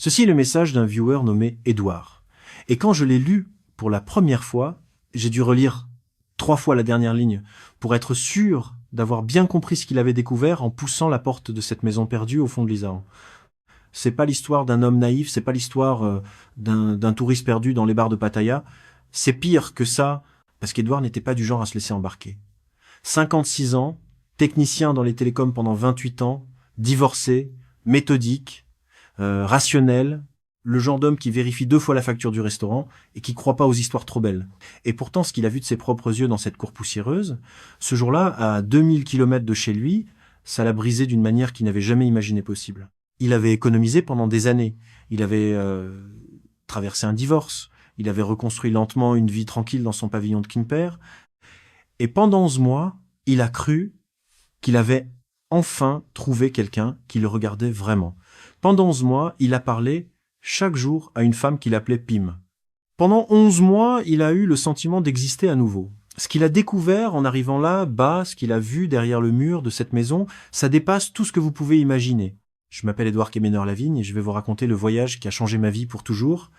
Ceci est le message d'un viewer nommé Edouard. Et quand je l'ai lu pour la première fois, j'ai dû relire 3 fois la dernière ligne pour être sûr d'avoir bien compris ce qu'il avait découvert en poussant la porte de cette maison perdue au fond de l'Isère. C'est pas l'histoire d'un homme naïf, c'est pas l'histoire d'un touriste perdu dans les bars de Pattaya. C'est pire que ça, parce qu'Edouard n'était pas du genre à se laisser embarquer. 56 ans, technicien dans les télécoms pendant 28 ans, divorcé, méthodique, rationnel, le genre d'homme qui vérifie 2 fois la facture du restaurant et qui croit pas aux histoires trop belles. Et pourtant, ce qu'il a vu de ses propres yeux dans cette cour poussiéreuse, ce jour-là, à 2000 km de chez lui, ça l'a brisé d'une manière qu'il n'avait jamais imaginé possible. Il avait économisé pendant des années. Il avait traversé un divorce. Il avait reconstruit lentement une vie tranquille dans son pavillon de Quimper. Et pendant 11 mois, il a cru qu'il avait enfin trouvé quelqu'un qui le regardait vraiment. Pendant 11 mois, il a parlé chaque jour à une femme qu'il appelait Pim. Pendant 11 mois, il a eu le sentiment d'exister à nouveau. Ce qu'il a découvert en arrivant là, bas, ce qu'il a vu derrière le mur de cette maison, ça dépasse tout ce que vous pouvez imaginer. Je m'appelle Édouard Quéméneur-Lavigne et je vais vous raconter le voyage qui a changé ma vie pour toujours.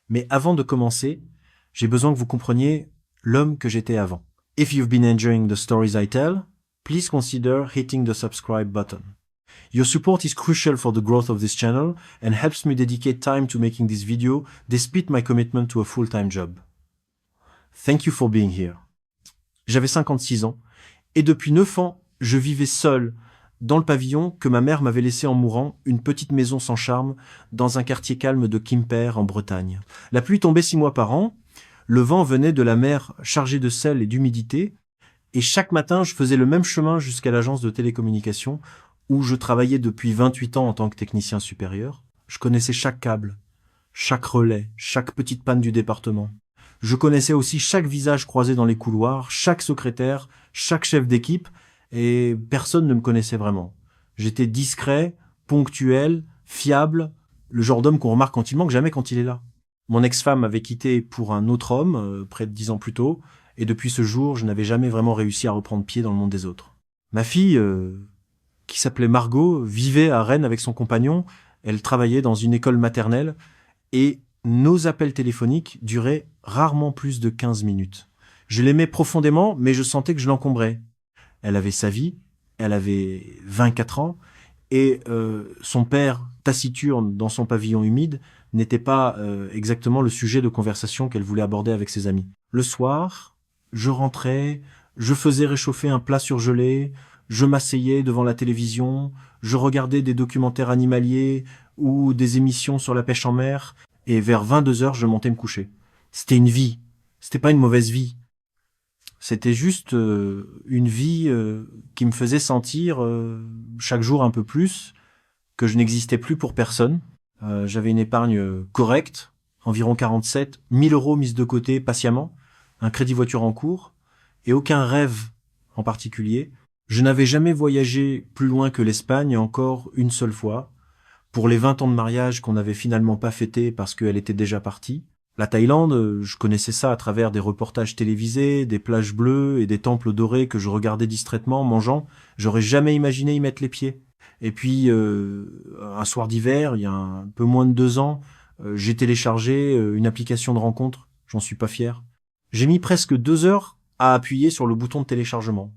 Mais avant de commencer, j'ai besoin que vous compreniez l'homme que j'étais avant. If you've been enjoying the stories I tell, please consider hitting the subscribe button. Your support is crucial for the growth of this channel and helps me dedicate time to making this video despite my commitment to a full-time job. Thank you for being here. J'avais 56 ans et depuis 9 ans, je vivais seul dans le pavillon que ma mère m'avait laissé en mourant, une petite maison sans charme dans un quartier calme de Quimper en Bretagne. La pluie tombait 6 mois par an, le vent venait de la mer chargé de sel et d'humidité et chaque matin, je faisais le même chemin jusqu'à l'agence de télécommunications où je travaillais depuis 28 ans en tant que technicien supérieur. Je connaissais chaque câble, chaque relais, chaque petite panne du département. Je connaissais aussi chaque visage croisé dans les couloirs, chaque secrétaire, chaque chef d'équipe, et personne ne me connaissait vraiment. J'étais discret, ponctuel, fiable, le genre d'homme qu'on remarque quand il manque, jamais quand il est là. Mon ex-femme m'avait quitté pour un autre homme, près de 10 ans plus tôt, et depuis ce jour, je n'avais jamais vraiment réussi à reprendre pied dans le monde des autres. Ma fille, qui s'appelait Margot, vivait à Rennes avec son compagnon, elle travaillait dans une école maternelle, et nos appels téléphoniques duraient rarement plus de 15 minutes. Je l'aimais profondément, mais je sentais que je l'encombrais. Elle avait sa vie, elle avait 24 ans, et son père, taciturne dans son pavillon humide, n'était pas exactement le sujet de conversation qu'elle voulait aborder avec ses amis. Le soir, je rentrais, je faisais réchauffer un plat surgelé, je m'asseyais devant la télévision, je regardais des documentaires animaliers ou des émissions sur la pêche en mer, et vers 22h, je montais me coucher. C'était une vie, c'était pas une mauvaise vie. C'était juste une vie qui me faisait sentir chaque jour un peu plus que je n'existais plus pour personne. J'avais une épargne correcte, environ 47, 1000 € mis de côté patiemment, un crédit voiture en cours, et aucun rêve en particulier. Je n'avais jamais voyagé plus loin que l'Espagne, encore une seule fois, pour les 20 ans de mariage qu'on n'avait finalement pas fêté parce qu'elle était déjà partie. La Thaïlande, je connaissais ça à travers des reportages télévisés, des plages bleues et des temples dorés que je regardais distraitement en mangeant. J'aurais jamais imaginé y mettre les pieds. Et puis, un soir d'hiver, il y a un peu moins de 2 ans, j'ai téléchargé une application de rencontre. J'en suis pas fier. J'ai mis presque 2 heures à appuyer sur le bouton de téléchargement.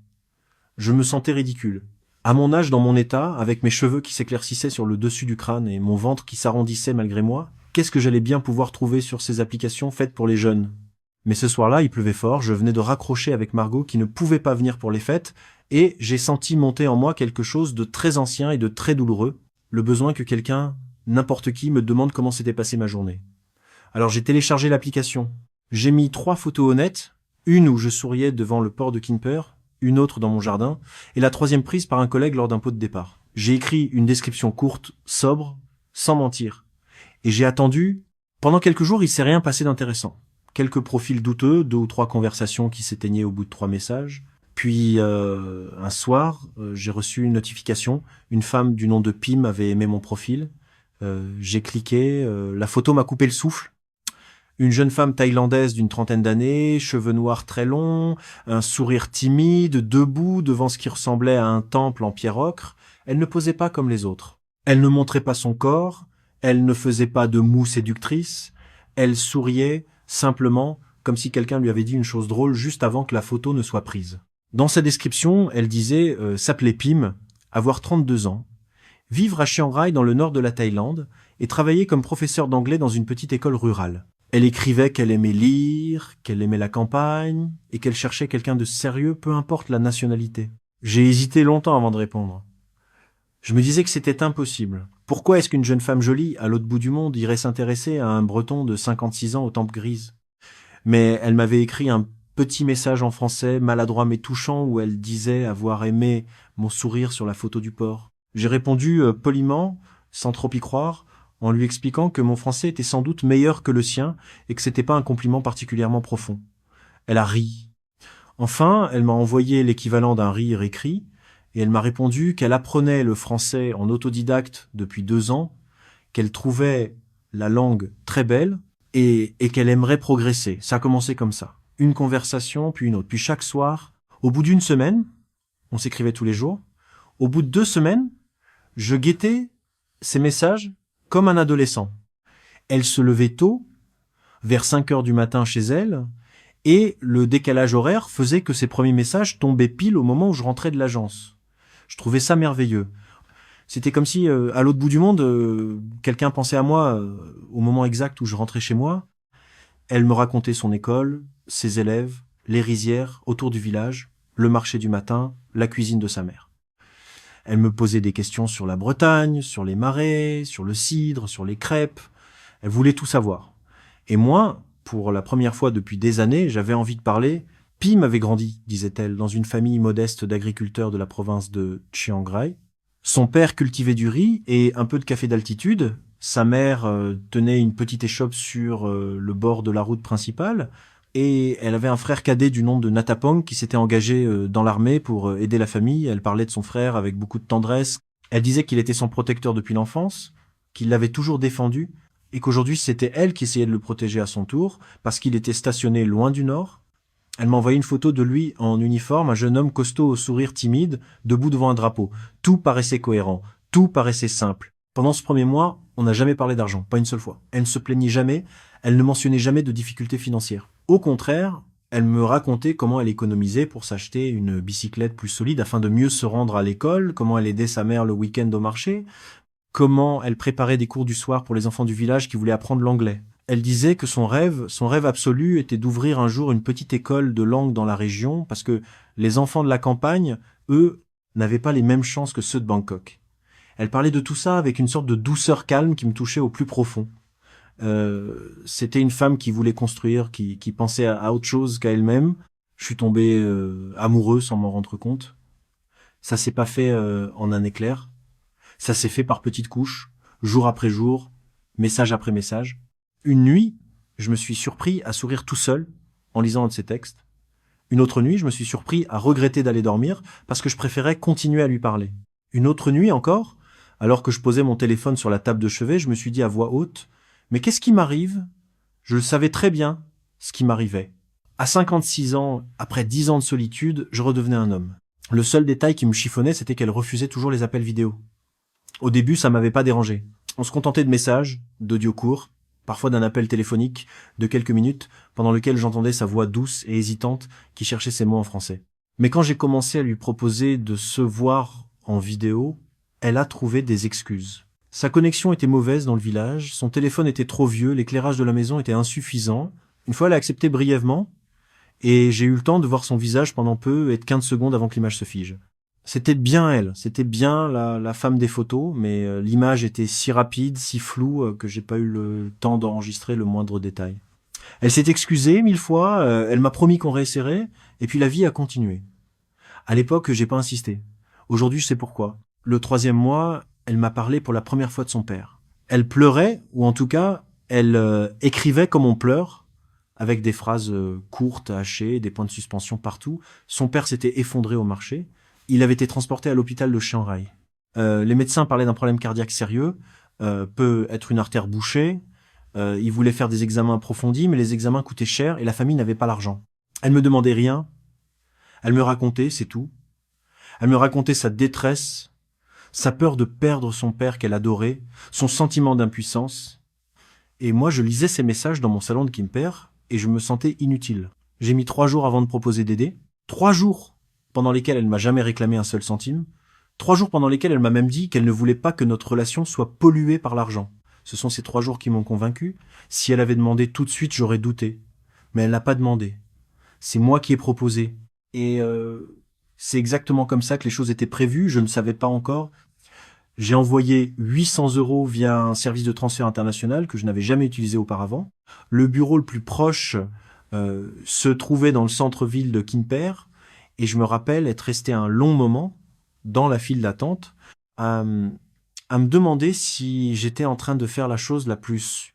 Je me sentais ridicule. À mon âge, dans mon état, avec mes cheveux qui s'éclaircissaient sur le dessus du crâne et mon ventre qui s'arrondissait malgré moi, qu'est-ce que j'allais bien pouvoir trouver sur ces applications faites pour les jeunes? Mais ce soir-là, il pleuvait fort, je venais de raccrocher avec Margot qui ne pouvait pas venir pour les fêtes, et j'ai senti monter en moi quelque chose de très ancien et de très douloureux, le besoin que quelqu'un, n'importe qui, me demande comment s'était passée ma journée. Alors j'ai téléchargé l'application. J'ai mis 3 photos honnêtes, une où je souriais devant le port de Quimper, une autre dans mon jardin, et la 3e prise par un collègue lors d'un pot de départ. J'ai écrit une description courte, sobre, sans mentir. Et j'ai attendu. Pendant quelques jours, il s'est rien passé d'intéressant. Quelques profils douteux, 2 ou 3 conversations qui s'éteignaient au bout de 3 messages. Puis, un soir, j'ai reçu une notification. Une femme du nom de Pim avait aimé mon profil. J'ai cliqué. La photo m'a coupé le souffle. Une jeune femme thaïlandaise d'une 30aine d'années, cheveux noirs très longs, un sourire timide, debout devant ce qui ressemblait à un temple en pierre ocre. Elle ne posait pas comme les autres. Elle ne montrait pas son corps, Elle ne faisait pas de moue séductrice, elle souriait simplement comme si quelqu'un lui avait dit une chose drôle juste avant que la photo ne soit prise. Dans sa description, elle disait s'appeler Pim, avoir 32 ans, vivre à Chiang Rai dans le nord de la Thaïlande et travailler comme professeur d'anglais dans une petite école rurale. Elle écrivait qu'elle aimait lire, qu'elle aimait la campagne et qu'elle cherchait quelqu'un de sérieux, peu importe la nationalité. J'ai hésité longtemps avant de répondre. Je me disais que c'était impossible. Pourquoi est-ce qu'une jeune femme jolie, à l'autre bout du monde, irait s'intéresser à un breton de 56 ans aux tempes grises? Mais elle m'avait écrit un petit message en français, maladroit mais touchant, où elle disait avoir aimé mon sourire sur la photo du port. J'ai répondu poliment, sans trop y croire, en lui expliquant que mon français était sans doute meilleur que le sien et que c'était pas un compliment particulièrement profond. Elle a ri. Enfin, elle m'a envoyé l'équivalent d'un rire écrit, et elle m'a répondu qu'elle apprenait le français en autodidacte depuis 2 ans, qu'elle trouvait la langue très belle, et qu'elle aimerait progresser. Ça a commencé comme ça. Une conversation, puis une autre. Puis chaque soir, au bout d'1 semaine, on s'écrivait tous les jours, au bout de 2 semaines, je guettais ces messages comme un adolescent. Elle se levait tôt, vers 5 heures du matin chez elle, et le décalage horaire faisait que ces premiers messages tombaient pile au moment où je rentrais de l'agence. Je trouvais ça merveilleux. C'était comme si, à l'autre bout du monde, quelqu'un pensait à moi au moment exact où je rentrais chez moi. Elle me racontait son école, ses élèves, les rizières autour du village, le marché du matin, la cuisine de sa mère. Elle me posait des questions sur la Bretagne, sur les marais, sur le cidre, sur les crêpes. Elle voulait tout savoir. Et moi, pour la première fois depuis des années, j'avais envie de parler. Pim avait grandi, disait-elle, dans une famille modeste d'agriculteurs de la province de Chiang Rai. Son père cultivait du riz et un peu de café d'altitude. Sa mère tenait une petite échoppe sur le bord de la route principale. Et elle avait un frère cadet du nom de Natapong qui s'était engagé dans l'armée pour aider la famille. Elle parlait de son frère avec beaucoup de tendresse. Elle disait qu'il était son protecteur depuis l'enfance, qu'il l'avait toujours défendu, et qu'aujourd'hui c'était elle qui essayait de le protéger à son tour, parce qu'il était stationné loin du nord. Elle m'a envoyé une photo de lui en uniforme, un jeune homme costaud au sourire timide, debout devant un drapeau. Tout paraissait cohérent, tout paraissait simple. Pendant ce premier mois, on n'a jamais parlé d'argent, pas une seule fois. Elle ne se plaignait jamais, elle ne mentionnait jamais de difficultés financières. Au contraire, elle me racontait comment elle économisait pour s'acheter une bicyclette plus solide afin de mieux se rendre à l'école, comment elle aidait sa mère le week-end au marché, comment elle préparait des cours du soir pour les enfants du village qui voulaient apprendre l'anglais. Elle disait que son rêve absolu était d'ouvrir un jour une petite école de langue dans la région parce que les enfants de la campagne, eux, n'avaient pas les mêmes chances que ceux de Bangkok. Elle parlait de tout ça avec une sorte de douceur calme qui me touchait au plus profond. C'était une femme qui voulait construire, qui pensait à autre chose qu'à elle-même. Je suis tombé amoureux sans m'en rendre compte. Ça s'est pas fait en un éclair. Ça s'est fait par petites couches, jour après jour, message après message. Une nuit, je me suis surpris à sourire tout seul en lisant un de ses textes. Une autre nuit, je me suis surpris à regretter d'aller dormir parce que je préférais continuer à lui parler. Une autre nuit encore, alors que je posais mon téléphone sur la table de chevet, je me suis dit à voix haute « Mais qu'est-ce qui m'arrive ?» Je le savais très bien, ce qui m'arrivait. À 56 ans, après 10 ans de solitude, je redevenais un homme. Le seul détail qui me chiffonnait, c'était qu'elle refusait toujours les appels vidéo. Au début, ça m'avait pas dérangé. On se contentait de messages, d'audio courts, parfois d'un appel téléphonique de quelques minutes, pendant lequel j'entendais sa voix douce et hésitante qui cherchait ses mots en français. Mais quand j'ai commencé à lui proposer de se voir en vidéo, elle a trouvé des excuses. Sa connexion était mauvaise dans le village, son téléphone était trop vieux, l'éclairage de la maison était insuffisant. Une fois, elle a accepté brièvement, et j'ai eu le temps de voir son visage pendant peu et de 15 secondes avant que l'image se fige. C'était bien elle, c'était bien la femme des photos, mais l'image était si rapide, si floue, que j'ai pas eu le temps d'enregistrer le moindre détail. Elle s'est excusée 1000 fois, elle m'a promis qu'on réessayerait, et puis la vie a continué. À l'époque, j'ai pas insisté. Aujourd'hui, je sais pourquoi. Le 3e mois, elle m'a parlé pour la première fois de son père. Elle pleurait, ou en tout cas, elle écrivait comme on pleure, avec des phrases courtes, hachées, des points de suspension partout. Son père s'était effondré au marché. Il avait été transporté à l'hôpital de Chiang Rai. Les médecins parlaient d'un problème cardiaque sérieux, peut être une artère bouchée. Ils voulaient faire des examens approfondis, mais les examens coûtaient cher et la famille n'avait pas l'argent. Elle me demandait rien. Elle me racontait, c'est tout. Elle me racontait sa détresse, sa peur de perdre son père qu'elle adorait, son sentiment d'impuissance. Et moi, je lisais ces messages dans mon salon de Quimper et je me sentais inutile. J'ai mis 3 jours avant de proposer d'aider. 3 jours pendant lesquels elle m'a jamais réclamé un seul centime. 3 jours pendant lesquels elle m'a même dit qu'elle ne voulait pas que notre relation soit polluée par l'argent. Ce sont ces 3 jours qui m'ont convaincu. Si elle avait demandé tout de suite, j'aurais douté. Mais elle n'a pas demandé. C'est moi qui ai proposé. Et c'est exactement comme ça que les choses étaient prévues. Je ne savais pas encore. J'ai envoyé 800 € via un service de transfert international que je n'avais jamais utilisé auparavant. Le bureau le plus proche se trouvait dans le centre-ville de Quimper. Et je me rappelle être resté un long moment dans la file d'attente à me demander si j'étais en train de faire la chose la plus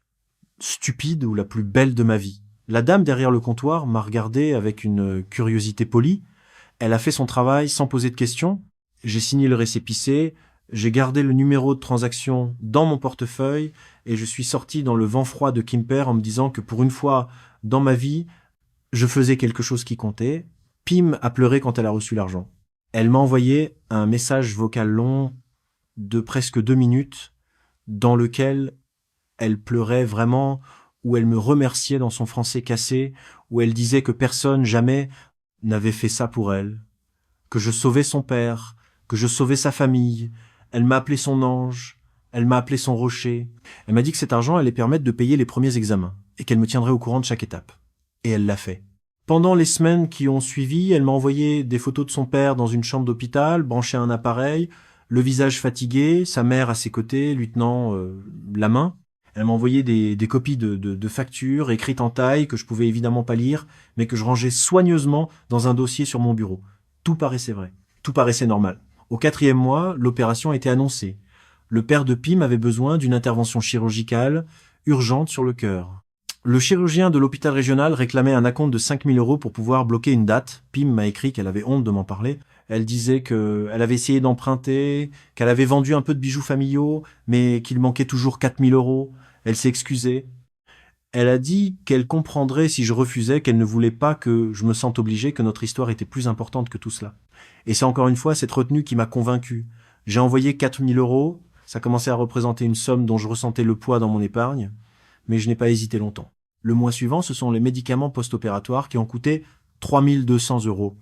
stupide ou la plus belle de ma vie. La dame derrière le comptoir m'a regardé avec une curiosité polie. Elle a fait son travail sans poser de questions. J'ai signé le récépissé, j'ai gardé le numéro de transaction dans mon portefeuille et je suis sorti dans le vent froid de Quimper en me disant que pour une fois dans ma vie, je faisais quelque chose qui comptait. Pim a pleuré quand elle a reçu l'argent. Elle m'a envoyé un message vocal long de presque 2 minutes dans lequel elle pleurait vraiment, où elle me remerciait dans son français cassé, où elle disait que personne jamais n'avait fait ça pour elle, que je sauvais son père, que je sauvais sa famille. Elle m'a appelé son ange, elle m'a appelé son rocher. Elle m'a dit que cet argent allait permettre de payer les premiers examens et qu'elle me tiendrait au courant de chaque étape. Et elle l'a fait. Pendant les semaines qui ont suivi, elle m'a envoyé des photos de son père dans une chambre d'hôpital, branché à un appareil, le visage fatigué, sa mère à ses côtés, lui tenant la main. Elle m'a envoyé des copies de factures écrites en taille que je pouvais évidemment pas lire, mais que je rangeais soigneusement dans un dossier sur mon bureau. Tout paraissait vrai. Tout paraissait normal. Au 4e mois, l'opération a été annoncée. Le père de Pim avait besoin d'une intervention chirurgicale urgente sur le cœur. Le chirurgien de l'hôpital régional réclamait un acompte de 5 000 € pour pouvoir bloquer une date. Pim m'a écrit qu'elle avait honte de m'en parler. Elle disait qu'elle avait essayé d'emprunter, qu'elle avait vendu un peu de bijoux familiaux, mais qu'il manquait toujours 4 000 €. Elle s'est excusée. Elle a dit qu'elle comprendrait si je refusais, qu'elle ne voulait pas que je me sente obligé, que notre histoire était plus importante que tout cela. Et c'est encore une fois cette retenue qui m'a convaincu. J'ai envoyé 4 000 €. Ça commençait à représenter une somme dont je ressentais le poids dans mon épargne. Mais je n'ai pas hésité longtemps. Le mois suivant, ce sont les médicaments post-opératoires qui ont coûté 3 200 €.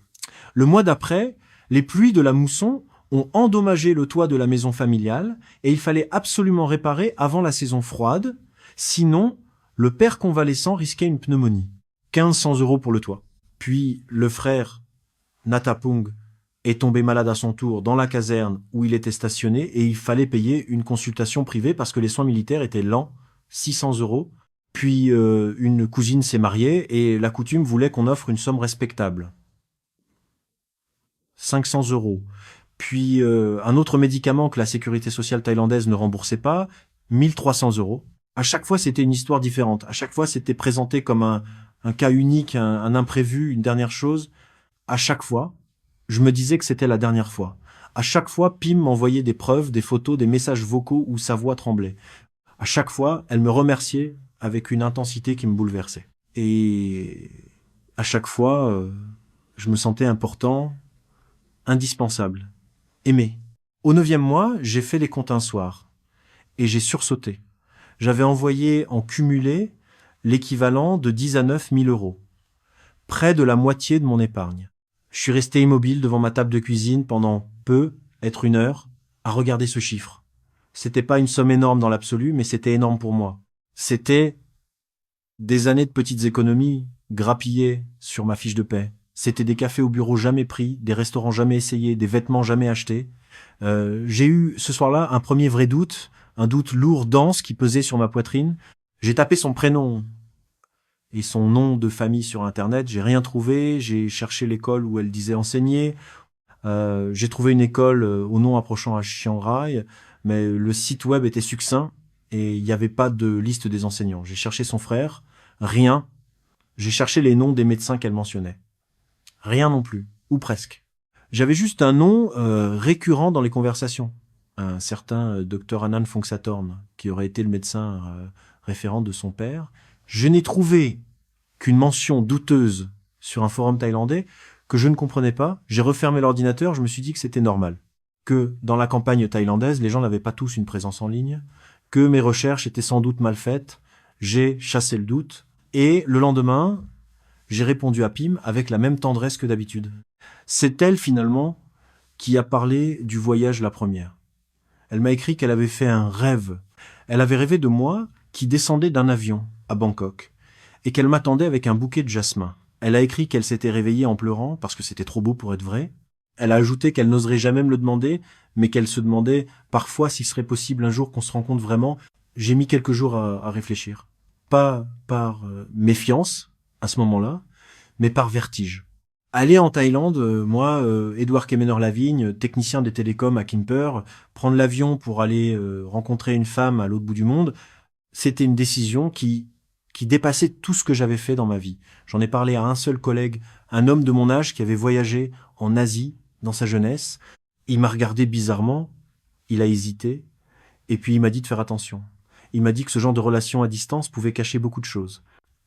Le mois d'après, les pluies de la mousson ont endommagé le toit de la maison familiale et il fallait absolument réparer avant la saison froide, sinon le père convalescent risquait une pneumonie. 1 500 € pour le toit. Puis le frère Natapung est tombé malade à son tour dans la caserne où il était stationné et il fallait payer une consultation privée parce que les soins militaires étaient lents. 600 €. Puis une cousine s'est mariée et la coutume voulait qu'on offre une somme respectable. 500 €. Puis un autre médicament que la sécurité sociale thaïlandaise ne remboursait pas, 1 300 €. À chaque fois, c'était une histoire différente. À chaque fois, c'était présenté comme un cas unique, un imprévu, une dernière chose. À chaque fois, je me disais que c'était la dernière fois. À chaque fois, Pim m'envoyait des preuves, des photos, des messages vocaux où sa voix tremblait. À chaque fois, elle me remerciait avec une intensité qui me bouleversait. Et à chaque fois, je me sentais important, indispensable, aimé. Au 9e mois, j'ai fait les comptes un soir et j'ai sursauté. J'avais envoyé en cumulé l'équivalent de 10 à 9 000 €, près de la moitié de mon épargne. Je suis resté immobile devant ma table de cuisine pendant être 1 heure, à regarder ce chiffre. C'était pas une somme énorme dans l'absolu, mais c'était énorme pour moi. C'était des années de petites économies grappillées sur ma fiche de paie. C'était des cafés au bureau jamais pris, des restaurants jamais essayés, des vêtements jamais achetés. J'ai eu ce soir-là un premier vrai doute, un doute lourd, dense qui pesait sur ma poitrine. J'ai tapé son prénom et son nom de famille sur Internet. J'ai rien trouvé. J'ai cherché l'école où elle disait enseigner. J'ai trouvé une école au nom approchant à Chiang Rai, mais le site web était succinct et il n'y avait pas de liste des enseignants. J'ai cherché son frère, rien. J'ai cherché les noms des médecins qu'elle mentionnait. Rien non plus, ou presque. J'avais juste un nom récurrent dans les conversations. Un certain Dr Anand Phongsatorn, qui aurait été le médecin référent de son père. Je n'ai trouvé qu'une mention douteuse sur un forum thaïlandais que je ne comprenais pas. J'ai refermé l'ordinateur, je me suis dit que c'était normal. que dans la campagne thaïlandaise, les gens n'avaient pas tous une présence en ligne, que mes recherches étaient sans doute mal faites. J'ai chassé le doute. Et le lendemain, j'ai répondu à Pim avec la même tendresse que d'habitude. C'est elle, finalement, qui a parlé du voyage la première. Elle m'a écrit qu'elle avait fait un rêve. Elle avait rêvé de moi qui descendais d'un avion à Bangkok et qu'elle m'attendait avec un bouquet de jasmin. Elle a écrit qu'elle s'était réveillée en pleurant parce que c'était trop beau pour être vrai. Elle a ajouté qu'elle n'oserait jamais me le demander, mais qu'elle se demandait parfois s'il serait possible un jour qu'on se rencontre vraiment. J'ai mis quelques jours à réfléchir. Pas par méfiance à ce moment-là, mais par vertige. Aller en Thaïlande, moi, Édouard Kemenor-Lavigne, technicien des télécoms à Quimper, prendre l'avion pour aller rencontrer une femme à l'autre bout du monde, c'était une décision qui dépassait tout ce que j'avais fait dans ma vie. J'en ai parlé à un seul collègue, un homme de mon âge qui avait voyagé en Asie dans sa jeunesse. Il m'a regardé bizarrement, il a hésité, et puis il m'a dit de faire attention. Il m'a dit que ce genre de relation à distance pouvait cacher beaucoup de choses.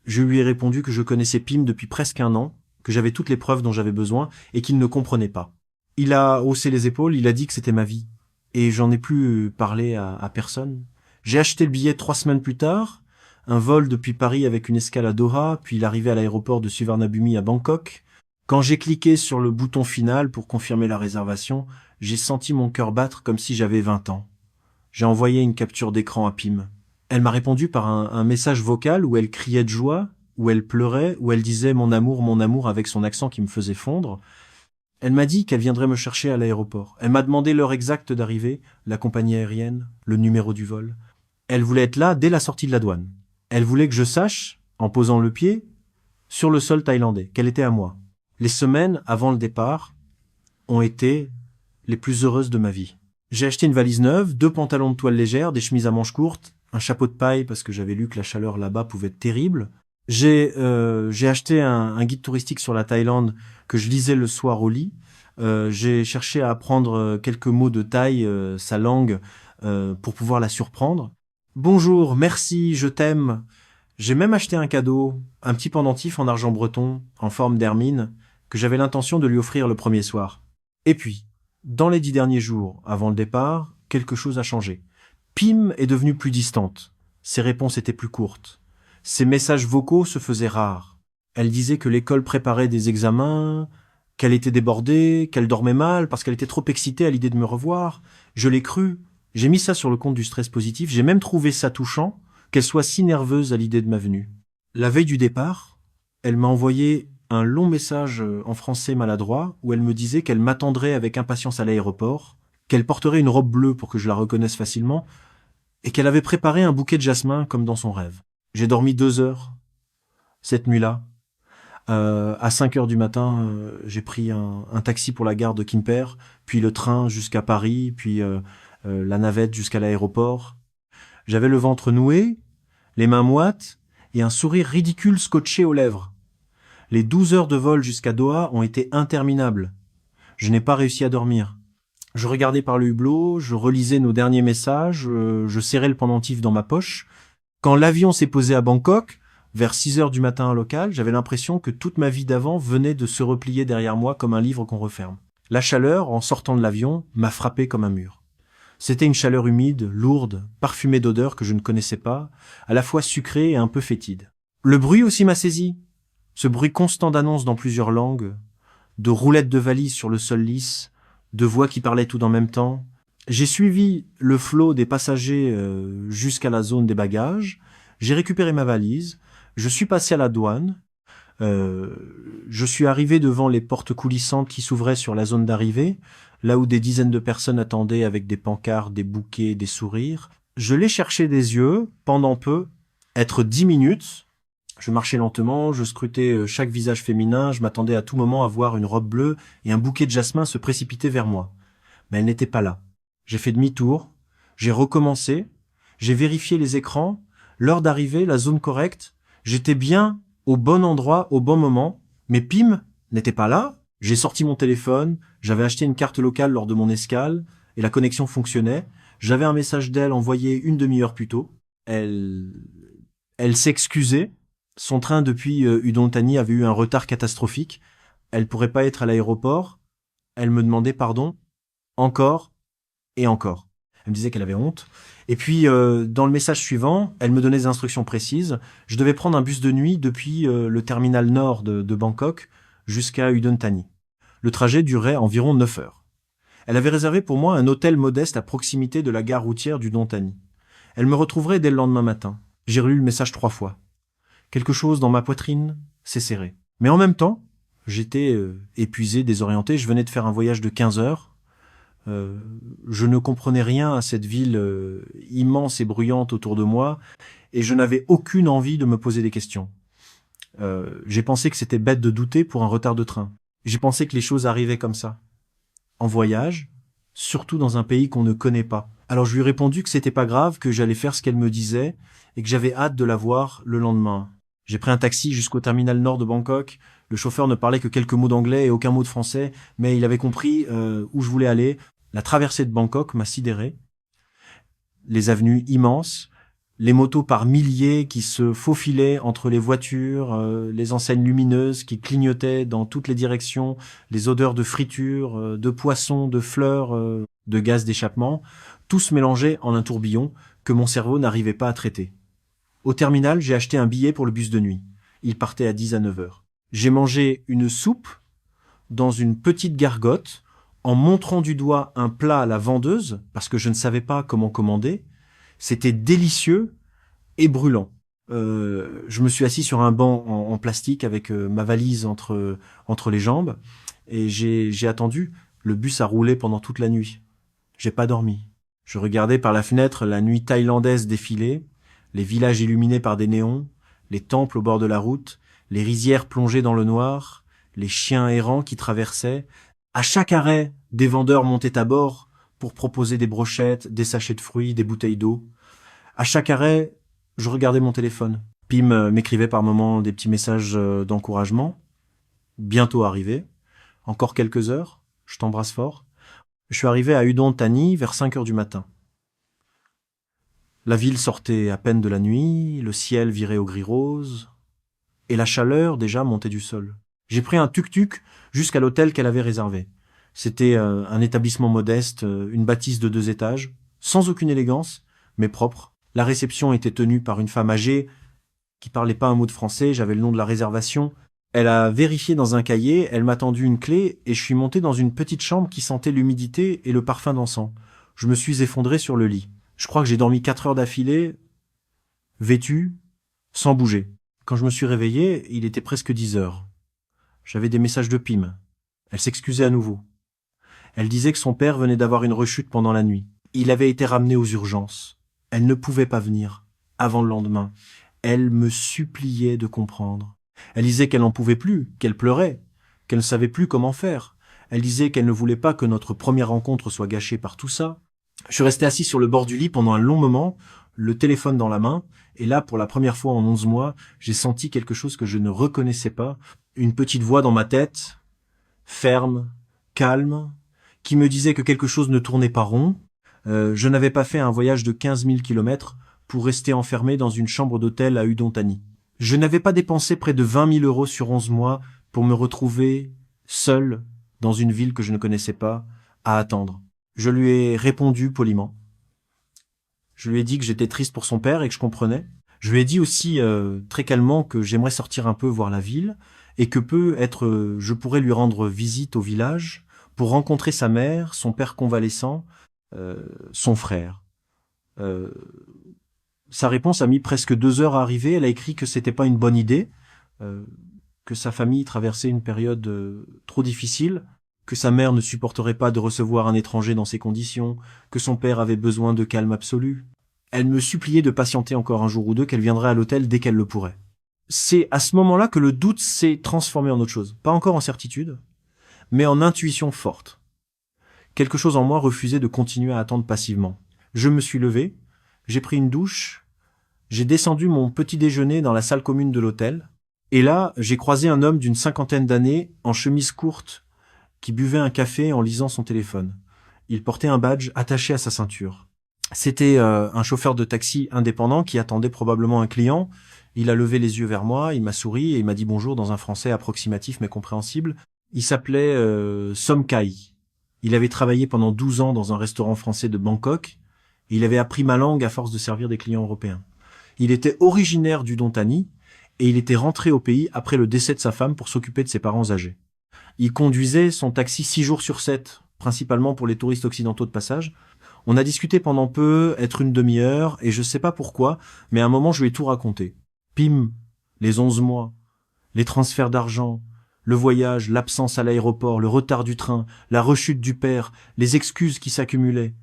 Je lui ai répondu que je connaissais Pim depuis presque 1 an, que j'avais toutes les preuves dont j'avais besoin et qu'il ne comprenait pas. Il a haussé les épaules, il a dit que c'était ma vie. Et j'en ai plus parlé à personne. J'ai acheté le billet 3 semaines plus tard, un vol depuis Paris avec une escale à Doha, puis l'arrivée à l'aéroport de Suvarnabhumi à Bangkok. Quand j'ai cliqué sur le bouton final pour confirmer la réservation, j'ai senti mon cœur battre comme si j'avais 20 ans. J'ai envoyé une capture d'écran à Pim. Elle m'a répondu par un message vocal où elle criait de joie, où elle pleurait, où elle disait mon amour avec son accent qui me faisait fondre. Elle m'a dit qu'elle viendrait me chercher à l'aéroport. Elle m'a demandé l'heure exacte d'arrivée, la compagnie aérienne, le numéro du vol. Elle voulait être là dès la sortie de la douane. Elle voulait que je sache, en posant le pied, sur le sol thaïlandais, qu'elle était à moi. Les semaines avant le départ ont été les plus heureuses de ma vie. J'ai acheté une valise neuve, 2 pantalons de toile légère, des chemises à manches courtes, un chapeau de paille parce que j'avais lu que la chaleur là-bas pouvait être terrible. J'ai acheté un guide touristique sur la Thaïlande que je lisais le soir au lit. J'ai cherché à apprendre quelques mots de thaï, sa langue, pour pouvoir la surprendre. Bonjour, merci, je t'aime. J'ai même acheté un cadeau, un petit pendentif en argent breton, en forme d'hermine, que j'avais l'intention de lui offrir le premier soir. Et puis, dans les 10 derniers jours, avant le départ, quelque chose a changé. Pim est devenue plus distante. Ses réponses étaient plus courtes. Ses messages vocaux se faisaient rares. Elle disait que l'école préparait des examens, qu'elle était débordée, qu'elle dormait mal parce qu'elle était trop excitée à l'idée de me revoir. Je l'ai cru. J'ai mis ça sur le compte du stress positif. J'ai même trouvé ça touchant qu'elle soit si nerveuse à l'idée de ma venue. La veille du départ, elle m'a envoyé un long message en français maladroit où elle me disait qu'elle m'attendrait avec impatience à l'aéroport, qu'elle porterait une robe bleue pour que je la reconnaisse facilement et qu'elle avait préparé un bouquet de jasmin comme dans son rêve. J'ai dormi 2 heures cette nuit-là. À 5 heures du matin, j'ai pris un taxi pour la gare de Quimper, puis le train jusqu'à Paris, puis la navette jusqu'à l'aéroport. J'avais le ventre noué, les mains moites et un sourire ridicule scotché aux lèvres. Les 12 heures de vol jusqu'à Doha ont été interminables. Je n'ai pas réussi à dormir. Je regardais par le hublot, je relisais nos derniers messages, je serrais le pendentif dans ma poche. Quand l'avion s'est posé à Bangkok, vers 6 heures du matin local, j'avais l'impression que toute ma vie d'avant venait de se replier derrière moi comme un livre qu'on referme. La chaleur, en sortant de l'avion, m'a frappé comme un mur. C'était une chaleur humide, lourde, parfumée d'odeurs que je ne connaissais pas, à la fois sucrée et un peu fétide. Le bruit aussi m'a saisi. Ce bruit constant d'annonces dans plusieurs langues, de roulettes de valises sur le sol lisse, de voix qui parlaient tout en même temps. J'ai suivi le flot des passagers jusqu'à la zone des bagages. J'ai récupéré ma valise. Je suis passé à la douane. Je suis arrivé devant les portes coulissantes qui s'ouvraient sur la zone d'arrivée, là où des dizaines de personnes attendaient avec des pancartes, des bouquets, des sourires. Je l'ai cherché des yeux, pendant peu, être 10 minutes. Je marchais lentement, je scrutais chaque visage féminin, je m'attendais à tout moment à voir une robe bleue et un bouquet de jasmin se précipiter vers moi. Mais elle n'était pas là. J'ai fait demi-tour, j'ai recommencé, j'ai vérifié les écrans, l'heure d'arrivée, la zone correcte, j'étais bien au bon endroit, au bon moment, mais Pim n'était pas là. J'ai sorti mon téléphone, j'avais acheté une carte locale lors de mon escale, et la connexion fonctionnait. J'avais un message d'elle envoyé une demi-heure plus tôt. Elle s'excusait. Son train depuis Udon Thani avait eu un retard catastrophique. Elle pourrait pas être à l'aéroport. Elle me demandait pardon. Encore Et encore. Elle me disait qu'elle avait honte. Et puis, dans le message suivant, elle me donnait des instructions précises. Je devais prendre un bus de nuit depuis le terminal nord de Bangkok jusqu'à Udon Thani. Le trajet durait environ 9 heures. Elle avait réservé pour moi un hôtel modeste à proximité de la gare routière d'Udon Thani. Elle me retrouverait dès le lendemain matin. J'ai relu le message 3 fois. Quelque chose dans ma poitrine s'est serré. Mais en même temps, j'étais épuisé, désorienté. Je venais de faire un voyage de 15 heures. Je ne comprenais rien à cette ville immense et bruyante autour de moi, et je n'avais aucune envie de me poser des questions. J'ai pensé que c'était bête de douter pour un retard de train. J'ai pensé que les choses arrivaient comme ça. En voyage, surtout dans un pays qu'on ne connaît pas. Alors je lui ai répondu que c'était pas grave, que j'allais faire ce qu'elle me disait, et que j'avais hâte de la voir le lendemain. J'ai pris un taxi jusqu'au terminal nord de Bangkok. Le chauffeur ne parlait que quelques mots d'anglais et aucun mot de français, mais il avait compris où je voulais aller. La traversée de Bangkok m'a sidéré. Les avenues immenses, les motos par milliers qui se faufilaient entre les voitures, les enseignes lumineuses qui clignotaient dans toutes les directions, les odeurs de friture, de poissons, de fleurs, de gaz d'échappement, tout se mélangeait en un tourbillon que mon cerveau n'arrivait pas à traiter. Au terminal, j'ai acheté un billet pour le bus de nuit. Il partait à 10 à 9 heures. J'ai mangé une soupe dans une petite gargote en montrant du doigt un plat à la vendeuse parce que je ne savais pas comment commander. C'était délicieux et brûlant. Je me suis assis sur un banc en plastique avec ma valise entre les jambes et j'ai attendu. Le bus a roulé pendant toute la nuit. J'ai pas dormi. Je regardais par la fenêtre la nuit thaïlandaise défiler, les villages illuminés par des néons, les temples au bord de la route, les rizières plongées dans le noir, les chiens errants qui traversaient. À chaque arrêt, des vendeurs montaient à bord pour proposer des brochettes, des sachets de fruits, des bouteilles d'eau. À chaque arrêt, je regardais mon téléphone. Pim m'écrivait par moments des petits messages d'encouragement. Bientôt arrivé. Encore quelques heures. Je t'embrasse fort. Je suis arrivé à Udon Thani vers 5 heures du matin. La ville sortait à peine de la nuit, le ciel virait au gris rose, et la chaleur déjà montait du sol. J'ai pris un tuk-tuk jusqu'à l'hôtel qu'elle avait réservé. C'était un établissement modeste, une bâtisse de 2 étages, sans aucune élégance, mais propre. La réception était tenue par une femme âgée qui parlait pas un mot de français, j'avais le nom de la réservation. Elle a vérifié dans un cahier, elle m'a tendu une clé et je suis monté dans une petite chambre qui sentait l'humidité et le parfum d'encens. Je me suis effondré sur le lit. Je crois que j'ai dormi 4 heures d'affilée, vêtu, sans bouger. Quand je me suis réveillé, il était presque 10 heures. J'avais des messages de Pim. Elle s'excusait à nouveau. Elle disait que son père venait d'avoir une rechute pendant la nuit. Il avait été ramené aux urgences. Elle ne pouvait pas venir avant le lendemain. Elle me suppliait de comprendre. Elle disait qu'elle n'en pouvait plus, qu'elle pleurait, qu'elle ne savait plus comment faire. Elle disait qu'elle ne voulait pas que notre première rencontre soit gâchée par tout ça. Je suis resté assis sur le bord du lit pendant un long moment, le téléphone dans la main, et là, pour la première fois en 11 mois, j'ai senti quelque chose que je ne reconnaissais pas, une petite voix dans ma tête, ferme, calme, qui me disait que quelque chose ne tournait pas rond. Je n'avais pas fait un voyage de 15 000 kilomètres pour rester enfermé dans une chambre d'hôtel à Udon Thani. Je n'avais pas dépensé près de 20 000 euros sur 11 mois pour me retrouver seul dans une ville que je ne connaissais pas, à attendre. Je lui ai répondu poliment. Je lui ai dit que j'étais triste pour son père et que je comprenais. Je lui ai dit aussi très calmement que j'aimerais sortir un peu voir la ville et que je pourrais lui rendre visite au village pour rencontrer sa mère, son père convalescent, son frère. Sa réponse a mis presque 2 heures à arriver. Elle a écrit que c'était pas une bonne idée, que sa famille traversait une période trop difficile, que sa mère ne supporterait pas de recevoir un étranger dans ces conditions, que son père avait besoin de calme absolu. Elle me suppliait de patienter encore un jour ou deux, qu'elle viendrait à l'hôtel dès qu'elle le pourrait. C'est à ce moment-là que le doute s'est transformé en autre chose. Pas encore en certitude, mais en intuition forte. Quelque chose en moi refusait de continuer à attendre passivement. Je me suis levé, j'ai pris une douche, j'ai descendu mon petit déjeuner dans la salle commune de l'hôtel, et là, j'ai croisé un homme d'une 50aine d'années, en chemise courte, qui buvait un café en lisant son téléphone. Il portait un badge attaché à sa ceinture. C'était un chauffeur de taxi indépendant qui attendait probablement un client. Il a levé les yeux vers moi, il m'a souri et il m'a dit bonjour dans un français approximatif mais compréhensible. Il s'appelait Somkai. Il avait travaillé pendant 12 ans dans un restaurant français de Bangkok, et il avait appris ma langue à force de servir des clients européens. Il était originaire du Dontani, et il était rentré au pays après le décès de sa femme pour s'occuper de ses parents âgés. Il conduisait son taxi 6 jours sur 7, principalement pour les touristes occidentaux de passage. On a discuté pendant peu, être une demi-heure, et je sais pas pourquoi, mais à un moment je lui ai tout raconté. Pim, les 11 mois, les transferts d'argent, le voyage, l'absence à l'aéroport, le retard du train, la rechute du père, les excuses qui s'accumulaient.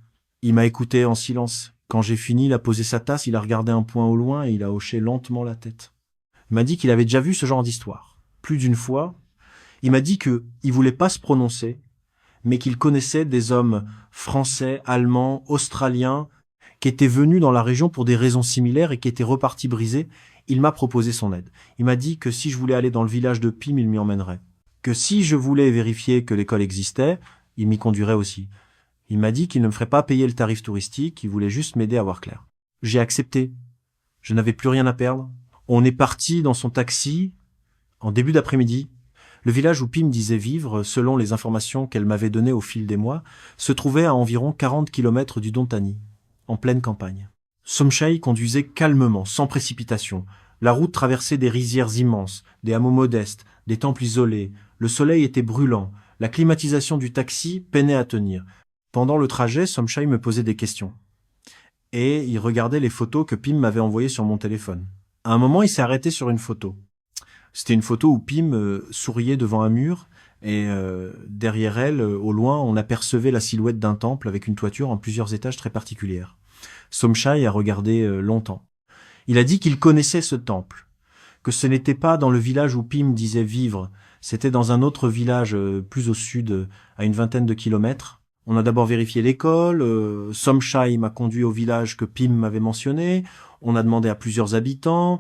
Il m'a écouté en silence. Quand j'ai fini, il a posé sa tasse, il a regardé un point au loin et il a hoché lentement la tête. Il m'a dit qu'il avait déjà vu ce genre d'histoire. Plus d'une fois. Il m'a dit qu'il voulait pas se prononcer, mais qu'il connaissait des hommes français, allemands, australiens, qui étaient venus dans la région pour des raisons similaires et qui étaient repartis brisés. Il m'a proposé son aide. Il m'a dit que si je voulais aller dans le village de Pim, il m'y emmènerait. Que si je voulais vérifier que l'école existait, il m'y conduirait aussi. Il m'a dit qu'il ne me ferait pas payer le tarif touristique, il voulait juste m'aider à voir clair. J'ai accepté. Je n'avais plus rien à perdre. On est parti dans son taxi en début d'après-midi. Le village où Pim disait vivre, selon les informations qu'elle m'avait données au fil des mois, se trouvait à environ 40 kilomètres du Dontani, en pleine campagne. Somchai conduisait calmement, sans précipitation. La route traversait des rizières immenses, des hameaux modestes, des temples isolés. Le soleil était brûlant. La climatisation du taxi peinait à tenir. Pendant le trajet, Somchai me posait des questions. Et il regardait les photos que Pim m'avait envoyées sur mon téléphone. À un moment, il s'est arrêté sur une photo. C'était une photo où Pim souriait devant un mur et derrière elle, au loin, on apercevait la silhouette d'un temple avec une toiture en plusieurs étages très particulière. Somchai a regardé longtemps. Il a dit qu'il connaissait ce temple, que ce n'était pas dans le village où Pim disait vivre, c'était dans un autre village plus au sud, à une vingtaine de kilomètres. On a d'abord vérifié l'école, Somchai m'a conduit au village que Pim m'avait mentionné, on a demandé à plusieurs habitants,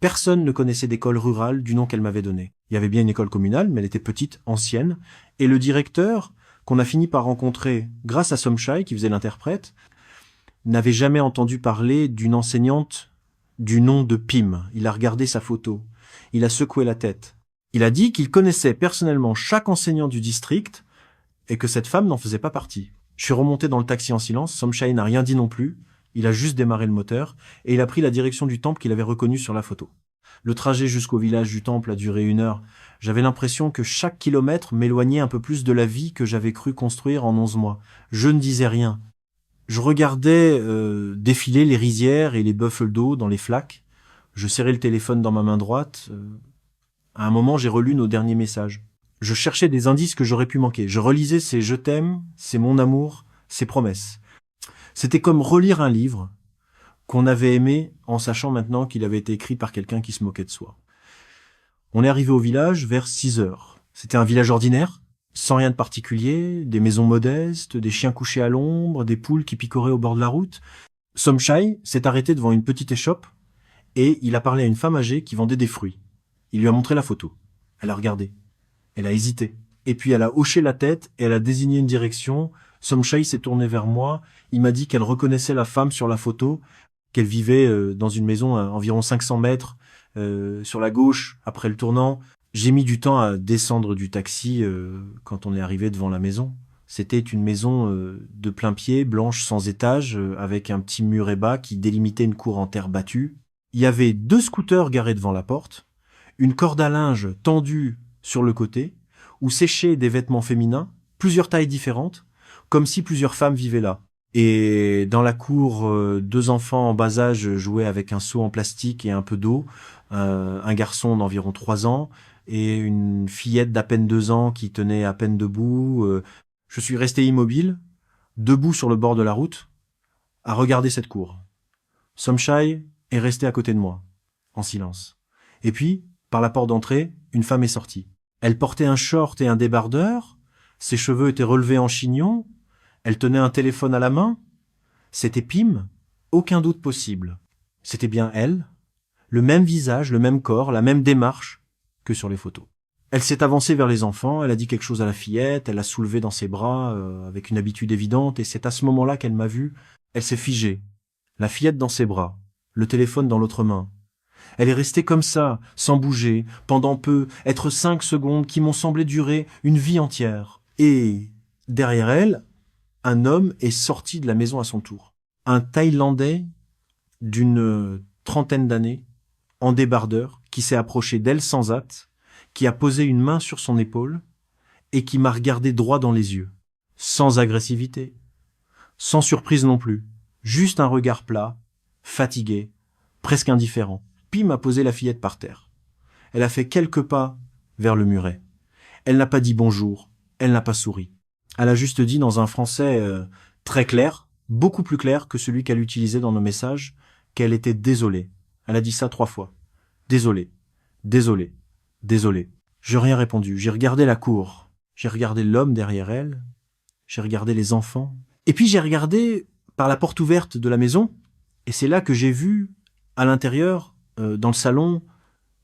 personne ne connaissait d'école rurale du nom qu'elle m'avait donné. Il y avait bien une école communale, mais elle était petite, ancienne, et le directeur, qu'on a fini par rencontrer grâce à Somchai, qui faisait l'interprète, n'avait jamais entendu parler d'une enseignante du nom de Pim. Il a regardé sa photo. Il a secoué la tête. Il a dit qu'il connaissait personnellement chaque enseignant du district et que cette femme n'en faisait pas partie. Je suis remonté dans le taxi en silence. Somchai n'a rien dit non plus. Il a juste démarré le moteur et il a pris la direction du temple qu'il avait reconnu sur la photo. Le trajet jusqu'au village du temple a duré 1 heure. J'avais l'impression que chaque kilomètre m'éloignait un peu plus de la vie que j'avais cru construire en 11 mois. Je ne disais rien. Je regardais défiler les rizières et les buffles d'eau dans les flaques. Je serrais le téléphone dans ma main droite. À un moment, j'ai relu nos derniers messages. Je cherchais des indices que j'aurais pu manquer. Je relisais ces « je t'aime »,« c'est mon amour », ces promesses. C'était comme relire un livre qu'on avait aimé en sachant maintenant qu'il avait été écrit par quelqu'un qui se moquait de soi. On est arrivé au village vers 6 heures. C'était un village ordinaire, sans rien de particulier, des maisons modestes, des chiens couchés à l'ombre, des poules qui picoraient au bord de la route. Somchai s'est arrêté devant une petite échoppe et il a parlé à une femme âgée qui vendait des fruits. Il lui a montré la photo. Elle a regardé. Elle a hésité. Et puis elle a hoché la tête et elle a désigné une direction. Somchai s'est tourné vers moi. Il m'a dit qu'elle reconnaissait la femme sur la photo, qu'elle vivait dans une maison à environ 500 mètres, sur la gauche, après le tournant. J'ai mis du temps à descendre du taxi quand on est arrivé devant la maison. C'était une maison de plein pied, blanche sans étage, avec un petit muret bas qui délimitait une cour en terre battue. Il y avait 2 scooters garés devant la porte, une corde à linge tendue sur le côté, où séchaient des vêtements féminins, plusieurs tailles différentes, comme si plusieurs femmes vivaient là. Et dans la cour, 2 enfants en bas âge jouaient avec un seau en plastique et un peu d'eau, un garçon d'environ 3 ans, et une fillette d'à peine 2 ans qui tenait à peine debout. Je suis resté immobile, debout sur le bord de la route, à regarder cette cour. Somchai est resté à côté de moi, en silence. Et puis, par la porte d'entrée, une femme est sortie. Elle portait un short et un débardeur, ses cheveux étaient relevés en chignon, elle tenait un téléphone à la main. C'était Pim, aucun doute possible. C'était bien elle, le même visage, le même corps, la même démarche que sur les photos. Elle s'est avancée vers les enfants, elle a dit quelque chose à la fillette, elle l'a soulevée dans ses bras avec une habitude évidente, et c'est à ce moment-là qu'elle m'a vu. Elle s'est figée, la fillette dans ses bras, le téléphone dans l'autre main. Elle est restée comme ça, sans bouger, pendant peu, être 5 secondes qui m'ont semblé durer une vie entière. Et derrière elle, un homme est sorti de la maison à son tour. Un Thaïlandais d'une trentaine d'années, en débardeur, qui s'est approché d'elle sans hâte, qui a posé une main sur son épaule et qui m'a regardé droit dans les yeux. Sans agressivité, sans surprise non plus. Juste un regard plat, fatigué, presque indifférent. Puis m'a posé la fillette par terre. Elle a fait quelques pas vers le muret. Elle n'a pas dit bonjour, elle n'a pas souri. Elle a juste dit dans un français très clair, beaucoup plus clair que celui qu'elle utilisait dans nos messages, qu'elle était désolée. Elle a dit ça 3 fois. Désolée, désolée, désolée. Je n'ai rien répondu. J'ai regardé la cour. J'ai regardé l'homme derrière elle. J'ai regardé les enfants. Et puis j'ai regardé par la porte ouverte de la maison. Et c'est là que j'ai vu, à l'intérieur, dans le salon,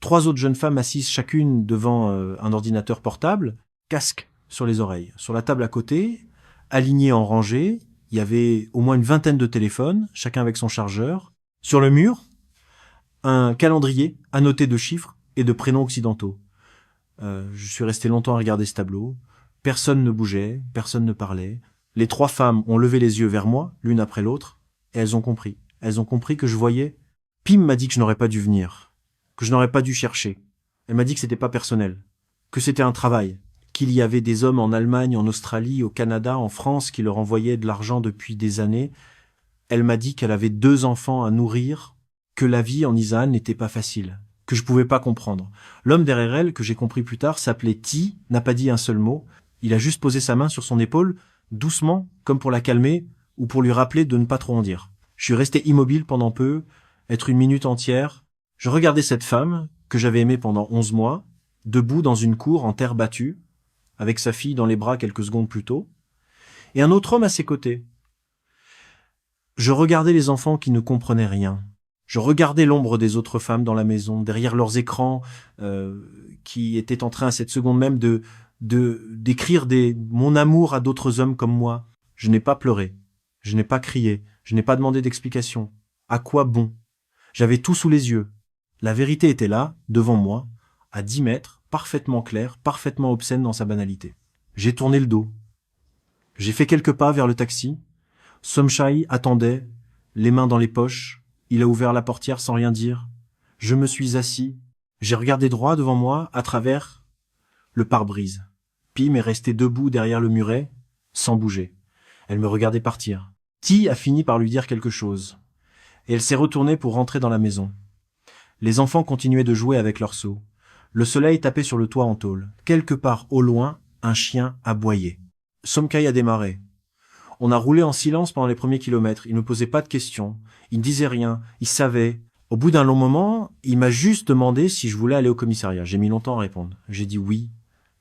3 autres jeunes femmes assises chacune devant un ordinateur portable, casque sur les oreilles. Sur la table à côté, alignés en rangée, il y avait au moins une vingtaine de téléphones, chacun avec son chargeur. Sur le mur, un calendrier annoté de chiffres et de prénoms occidentaux. Je suis resté longtemps à regarder ce tableau. Personne ne bougeait, personne ne parlait. Les 3 femmes ont levé les yeux vers moi, l'une après l'autre, et elles ont compris. Elles ont compris que je voyais. Pim m'a dit que je n'aurais pas dû venir, que je n'aurais pas dû chercher. Elle m'a dit que c'était pas personnel, que c'était un travail, qu'il y avait des hommes en Allemagne, en Australie, au Canada, en France qui leur envoyaient de l'argent depuis des années. Elle m'a dit qu'elle avait 2 enfants à nourrir, que la vie en Isan n'était pas facile, que je pouvais pas comprendre. L'homme derrière elle, que j'ai compris plus tard, s'appelait Ti, n'a pas dit un seul mot. Il a juste posé sa main sur son épaule, doucement, comme pour la calmer, ou pour lui rappeler de ne pas trop en dire. Je suis resté immobile pendant peu, être une minute entière. Je regardais cette femme, que j'avais aimée pendant 11 mois, debout dans une cour en terre battue, avec sa fille dans les bras quelques secondes plus tôt, et un autre homme à ses côtés. Je regardais les enfants qui ne comprenaient rien. Je regardais l'ombre des autres femmes dans la maison, derrière leurs écrans, qui étaient en train à cette seconde même d'écrire mon amour à d'autres hommes comme moi. Je n'ai pas pleuré, je n'ai pas crié, je n'ai pas demandé d'explication. À quoi bon? J'avais tout sous les yeux. La vérité était là, devant moi, à 10 mètres, parfaitement claire, parfaitement obscène dans sa banalité. J'ai tourné le dos. J'ai fait quelques pas vers le taxi. Somchai attendait, les mains dans les poches. Il a ouvert la portière sans rien dire. Je me suis assis. J'ai regardé droit devant moi, à travers le pare-brise. Pim est restée debout derrière le muret, sans bouger. Elle me regardait partir. Ti a fini par lui dire quelque chose. Et elle s'est retournée pour rentrer dans la maison. Les enfants continuaient de jouer avec leurs seaux. Le soleil tapait sur le toit en tôle. Quelque part au loin, un chien aboyait. Somchai a démarré. On a roulé en silence pendant les premiers kilomètres. Il ne me posait pas de questions. Il ne disait rien. Il savait. Au bout d'un long moment, il m'a juste demandé si je voulais aller au commissariat. J'ai mis longtemps à répondre. J'ai dit oui.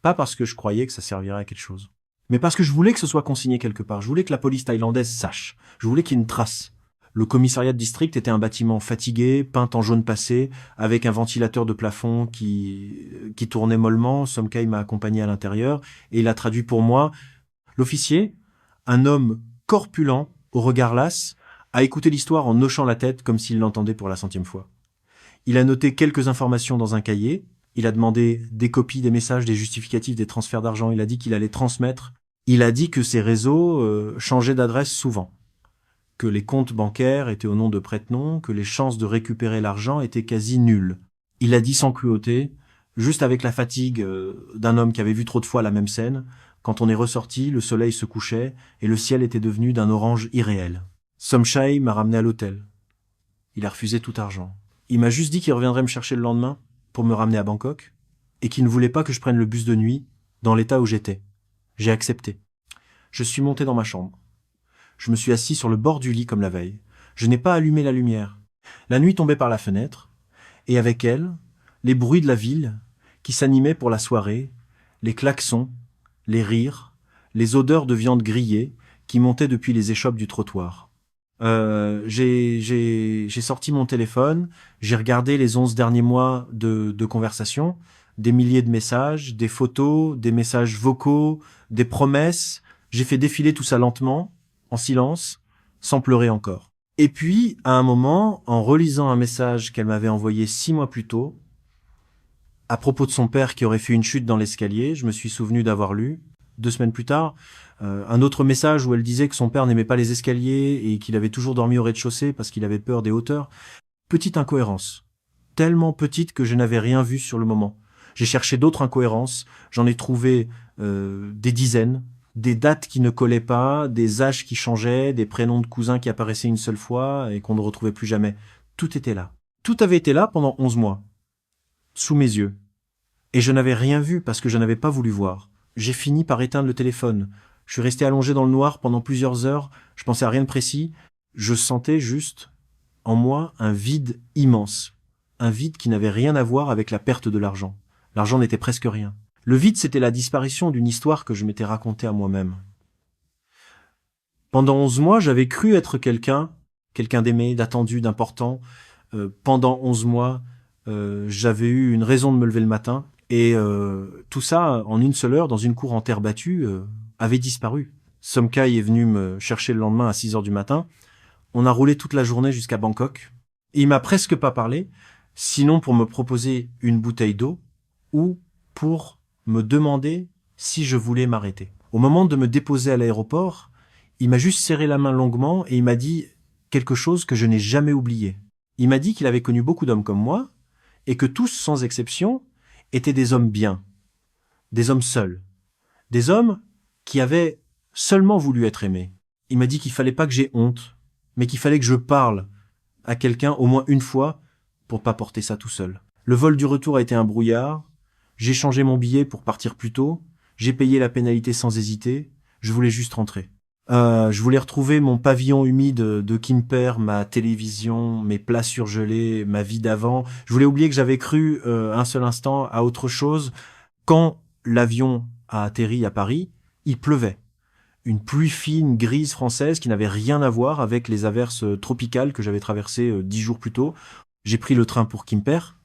Pas parce que je croyais que ça servirait à quelque chose, mais parce que je voulais que ce soit consigné quelque part. Je voulais que la police thaïlandaise sache. Je voulais qu'il y ait une trace. Le commissariat de district était un bâtiment fatigué, peint en jaune passé, avec un ventilateur de plafond qui tournait mollement. Somchai m'a accompagné à l'intérieur et il a traduit pour moi. L'officier, un homme corpulent, au regard las, a écouté l'histoire en hochant la tête comme s'il l'entendait pour la 100e fois. Il a noté quelques informations dans un cahier. Il a demandé des copies des messages, des justificatifs, des transferts d'argent. Il a dit qu'il allait transmettre. Il a dit que ces réseaux changeaient d'adresse souvent, que les comptes bancaires étaient au nom de prête-noms, que les chances de récupérer l'argent étaient quasi nulles. Il a dit sans cruauté, juste avec la fatigue d'un homme qui avait vu trop de fois la même scène. Quand on est ressorti, le soleil se couchait et le ciel était devenu d'un orange irréel. Somchai m'a ramené à l'hôtel. Il a refusé tout argent. Il m'a juste dit qu'il reviendrait me chercher le lendemain pour me ramener à Bangkok et qu'il ne voulait pas que je prenne le bus de nuit dans l'état où j'étais. J'ai accepté. Je suis monté dans ma chambre. Je me suis assis sur le bord du lit comme la veille. Je n'ai pas allumé la lumière. La nuit tombait par la fenêtre et avec elle, les bruits de la ville qui s'animaient pour la soirée, les klaxons, les rires, les odeurs de viande grillée qui montaient depuis les échoppes du trottoir. J'ai sorti mon téléphone, j'ai regardé les 11 derniers mois de conversation, des milliers de messages, des photos, des messages vocaux, des promesses. J'ai fait défiler tout ça lentement, en silence, sans pleurer encore. Et puis, à un moment, en relisant un message qu'elle m'avait envoyé 6 mois plus tôt, à propos de son père qui aurait fait une chute dans l'escalier, je me suis souvenu d'avoir lu « 2 semaines plus tard, un autre message où elle disait que son père n'aimait pas les escaliers et qu'il avait toujours dormi au rez-de-chaussée parce qu'il avait peur des hauteurs. Petite incohérence. Tellement petite que je n'avais rien vu sur le moment. J'ai cherché d'autres incohérences, j'en ai trouvé des dizaines, des dates qui ne collaient pas, des âges qui changeaient, des prénoms de cousins qui apparaissaient une seule fois et qu'on ne retrouvait plus jamais. Tout était là. Tout avait été là pendant 11 mois, sous mes yeux. Et je n'avais rien vu parce que je n'avais pas voulu voir. J'ai fini par éteindre le téléphone. Je suis resté allongé dans le noir pendant plusieurs heures, je pensais à rien de précis. Je sentais juste, en moi, un vide immense. Un vide qui n'avait rien à voir avec la perte de l'argent. L'argent n'était presque rien. Le vide, c'était la disparition d'une histoire que je m'étais racontée à moi-même. Pendant 11 mois, j'avais cru être quelqu'un d'aimé, d'attendu, d'important. Pendant 11 mois, j'avais eu une raison de me lever le matin. Et tout ça, en une seule heure, dans une cour en terre battue, avait disparu. Somkai est venu me chercher le lendemain à 6 heures du matin. On a roulé toute la journée jusqu'à Bangkok. Et il m'a presque pas parlé, sinon pour me proposer une bouteille d'eau ou pour me demander si je voulais m'arrêter. Au moment de me déposer à l'aéroport, il m'a juste serré la main longuement et il m'a dit quelque chose que je n'ai jamais oublié. Il m'a dit qu'il avait connu beaucoup d'hommes comme moi et que tous, sans exception, étaient des hommes bien, des hommes seuls, des hommes qui avaient seulement voulu être aimés. Il m'a dit qu'il fallait pas que j'aie honte, mais qu'il fallait que je parle à quelqu'un au moins une fois pour pas porter ça tout seul. Le vol du retour a été un brouillard, j'ai changé mon billet pour partir plus tôt, j'ai payé la pénalité sans hésiter, je voulais juste rentrer. Je voulais retrouver mon pavillon humide de Quimper, ma télévision, mes plats surgelés, ma vie d'avant. Je voulais oublier que j'avais cru un seul instant à autre chose. Quand l'avion a atterri à Paris, il pleuvait. Une pluie fine, grise française qui n'avait rien à voir avec les averses tropicales que j'avais traversées 10 jours plus tôt. J'ai pris le train pour Quimper.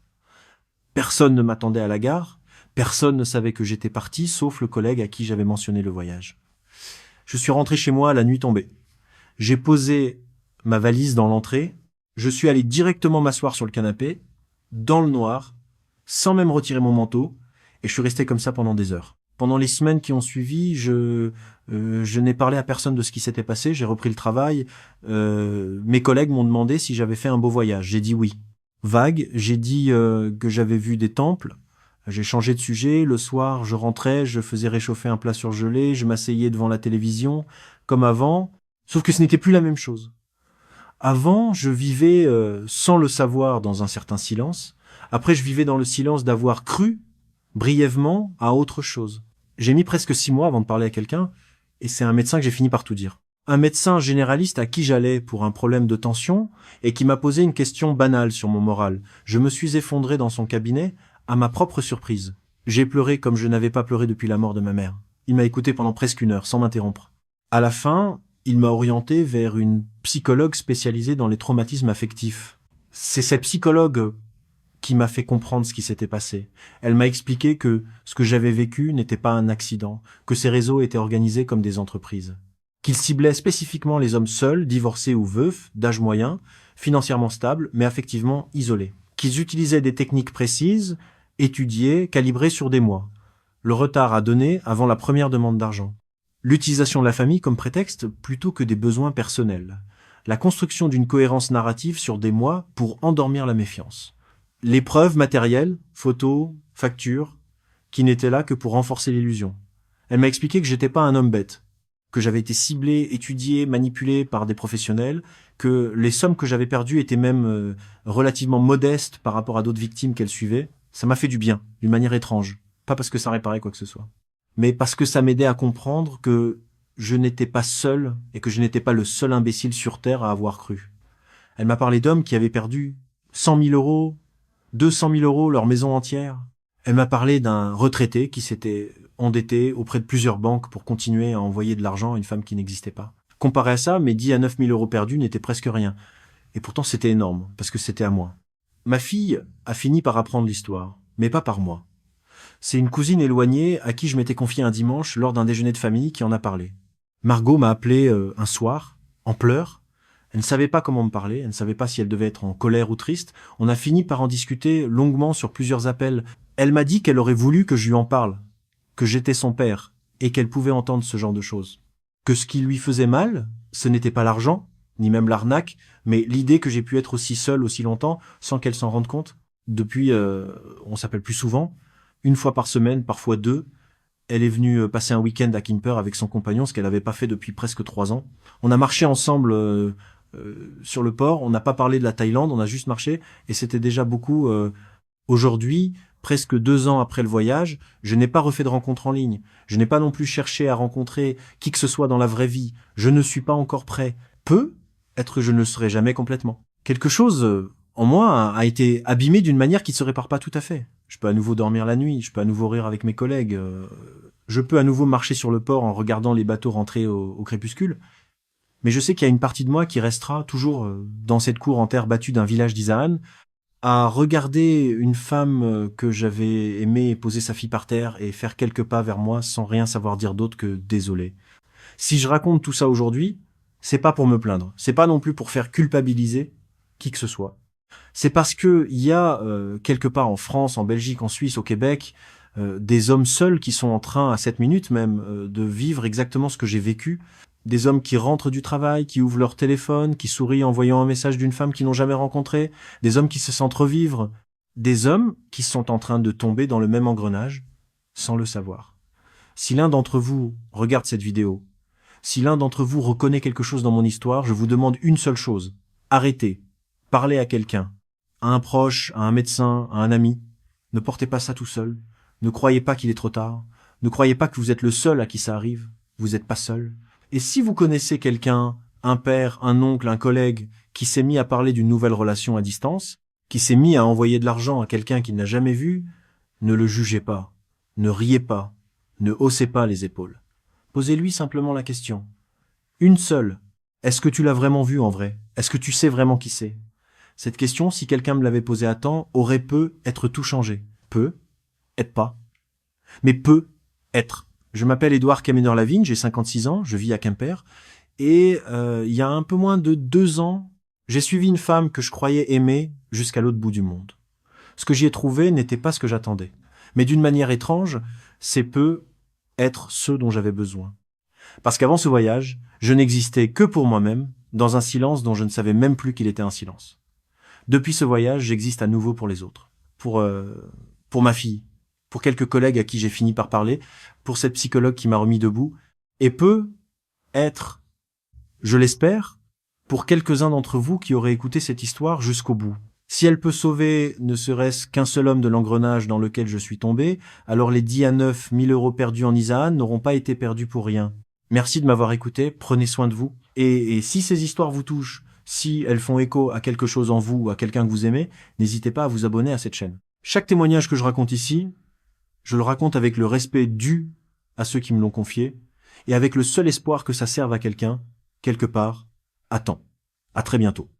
Personne ne m'attendait à la gare. Personne ne savait que j'étais parti, sauf le collègue à qui j'avais mentionné le voyage. Je suis rentré chez moi à la nuit tombée. J'ai posé ma valise dans l'entrée. Je suis allé directement m'asseoir sur le canapé, dans le noir, sans même retirer mon manteau, et je suis resté comme ça pendant des heures. Pendant les semaines qui ont suivi, je n'ai parlé à personne de ce qui s'était passé. J'ai repris le travail. Mes collègues m'ont demandé si j'avais fait un beau voyage. J'ai dit oui. Vague, j'ai dit que j'avais vu des temples. J'ai changé de sujet. Le soir, je rentrais, je faisais réchauffer un plat surgelé, je m'asseyais devant la télévision, comme avant. Sauf que ce n'était plus la même chose. Avant, je vivais sans le savoir dans un certain silence. Après, je vivais dans le silence d'avoir cru brièvement à autre chose. J'ai mis presque 6 mois avant de parler à quelqu'un, et c'est un médecin que j'ai fini par tout dire. Un médecin généraliste à qui j'allais pour un problème de tension, et qui m'a posé une question banale sur mon moral. Je me suis effondré dans son cabinet, à ma propre surprise. J'ai pleuré comme je n'avais pas pleuré depuis la mort de ma mère. Il m'a écouté pendant presque 1 heure, sans m'interrompre. À la fin, il m'a orienté vers une psychologue spécialisée dans les traumatismes affectifs. C'est cette psychologue qui m'a fait comprendre ce qui s'était passé. Elle m'a expliqué que ce que j'avais vécu n'était pas un accident, que ces réseaux étaient organisés comme des entreprises, qu'ils ciblaient spécifiquement les hommes seuls, divorcés ou veufs, d'âge moyen, financièrement stables, mais affectivement isolés, qu'ils utilisaient des techniques précises, étudiées, calibrées sur des mois, le retard à donner avant la première demande d'argent, l'utilisation de la famille comme prétexte plutôt que des besoins personnels, la construction d'une cohérence narrative sur des mois pour endormir la méfiance. Les preuves matérielles, photos, factures, qui n'étaient là que pour renforcer l'illusion. Elle m'a expliqué que j'étais pas un homme bête, que j'avais été ciblé, étudié, manipulé par des professionnels, que les sommes que j'avais perdues étaient même relativement modestes par rapport à d'autres victimes qu'elle suivait. Ça m'a fait du bien, d'une manière étrange. Pas parce que ça réparait quoi que ce soit, mais parce que ça m'aidait à comprendre que je n'étais pas seul et que je n'étais pas le seul imbécile sur Terre à avoir cru. Elle m'a parlé d'hommes qui avaient perdu 100 000 euros, 200 000 euros, leur maison entière. Elle m'a parlé d'un retraité qui s'était endetté auprès de plusieurs banques pour continuer à envoyer de l'argent à une femme qui n'existait pas. Comparé à ça, mes 10 à 9 000 euros perdus n'étaient presque rien. Et pourtant, c'était énorme, parce que c'était à moi. Ma fille a fini par apprendre l'histoire, mais pas par moi. C'est une cousine éloignée à qui je m'étais confié un dimanche lors d'un déjeuner de famille qui en a parlé. Margot m'a appelé un soir, en pleurs. Elle ne savait pas comment me parler, elle ne savait pas si elle devait être en colère ou triste. On a fini par en discuter longuement sur plusieurs appels. Elle m'a dit qu'elle aurait voulu que je lui en parle, que j'étais son père, et qu'elle pouvait entendre ce genre de choses. Que ce qui lui faisait mal, ce n'était pas l'argent, ni même l'arnaque, mais l'idée que j'ai pu être aussi seul aussi longtemps sans qu'elle s'en rende compte. Depuis, on s'appelle plus souvent, une fois par semaine, parfois deux. Elle est venue passer un week-end à Quimper avec son compagnon, ce qu'elle n'avait pas fait depuis presque 3 ans. On a marché ensemble sur le port, on n'a pas parlé de la Thaïlande, on a juste marché, et c'était déjà beaucoup. Aujourd'hui, presque 2 ans après le voyage, je n'ai pas refait de rencontre en ligne. Je n'ai pas non plus cherché à rencontrer qui que ce soit dans la vraie vie. Je ne suis pas encore prêt. Être que je ne le serai jamais complètement. Quelque chose en moi a été abîmé d'une manière qui ne se répare pas tout à fait. Je peux à nouveau dormir la nuit, je peux à nouveau rire avec mes collègues, je peux à nouveau marcher sur le port en regardant les bateaux rentrer au crépuscule. Mais je sais qu'il y a une partie de moi qui restera toujours dans cette cour en terre battue d'un village d'Isaan, à regarder une femme que j'avais aimée poser sa fille par terre et faire quelques pas vers moi sans rien savoir dire d'autre que désolé. Si je raconte tout ça aujourd'hui, c'est pas pour me plaindre, c'est pas non plus pour faire culpabiliser qui que ce soit. C'est parce que il y a quelque part en France, en Belgique, en Suisse, au Québec, des hommes seuls qui sont en train, à cette minute même, de vivre exactement ce que j'ai vécu. Des hommes qui rentrent du travail, qui ouvrent leur téléphone, qui sourient en voyant un message d'une femme qu'ils n'ont jamais rencontrée, des hommes qui se sentent revivre, des hommes qui sont en train de tomber dans le même engrenage, sans le savoir. Si l'un d'entre vous regarde cette vidéo, si l'un d'entre vous reconnaît quelque chose dans mon histoire, je vous demande une seule chose. Arrêtez. Parlez à quelqu'un. À un proche, à un médecin, à un ami. Ne portez pas ça tout seul. Ne croyez pas qu'il est trop tard. Ne croyez pas que vous êtes le seul à qui ça arrive. Vous n'êtes pas seul. Et si vous connaissez quelqu'un, un père, un oncle, un collègue, qui s'est mis à parler d'une nouvelle relation à distance, qui s'est mis à envoyer de l'argent à quelqu'un qu'il n'a jamais vu, ne le jugez pas. Ne riez pas. Ne haussez pas les épaules. Posez-lui simplement la question. Une seule. Est-ce que tu l'as vraiment vu en vrai? Est-ce que tu sais vraiment qui c'est? Cette question, si quelqu'un me l'avait posée à temps, aurait être tout changé. Être pas. Mais être. Je m'appelle Édouard Kamener-Lavigne, j'ai 56 ans, je vis à Quimper. Et il y a un peu moins de 2 ans, j'ai suivi une femme que je croyais aimer jusqu'à l'autre bout du monde. Ce que j'y ai trouvé n'était pas ce que j'attendais. Mais d'une manière étrange, c'est être ce dont j'avais besoin. Parce qu'avant ce voyage, je n'existais que pour moi-même, dans un silence dont je ne savais même plus qu'il était un silence. Depuis ce voyage, j'existe à nouveau pour les autres. Pour ma fille, pour quelques collègues à qui j'ai fini par parler, pour cette psychologue qui m'a remis debout, et être, je l'espère, pour quelques-uns d'entre vous qui auraient écouté cette histoire jusqu'au bout. Si elle peut sauver ne serait-ce qu'un seul homme de l'engrenage dans lequel je suis tombé, alors les 10 à 9 000 euros perdus en Isaan n'auront pas été perdus pour rien. Merci de m'avoir écouté, prenez soin de vous. Et si ces histoires vous touchent, si elles font écho à quelque chose en vous ou à quelqu'un que vous aimez, n'hésitez pas à vous abonner à cette chaîne. Chaque témoignage que je raconte ici, je le raconte avec le respect dû à ceux qui me l'ont confié, et avec le seul espoir que ça serve à quelqu'un, quelque part, à temps. À très bientôt.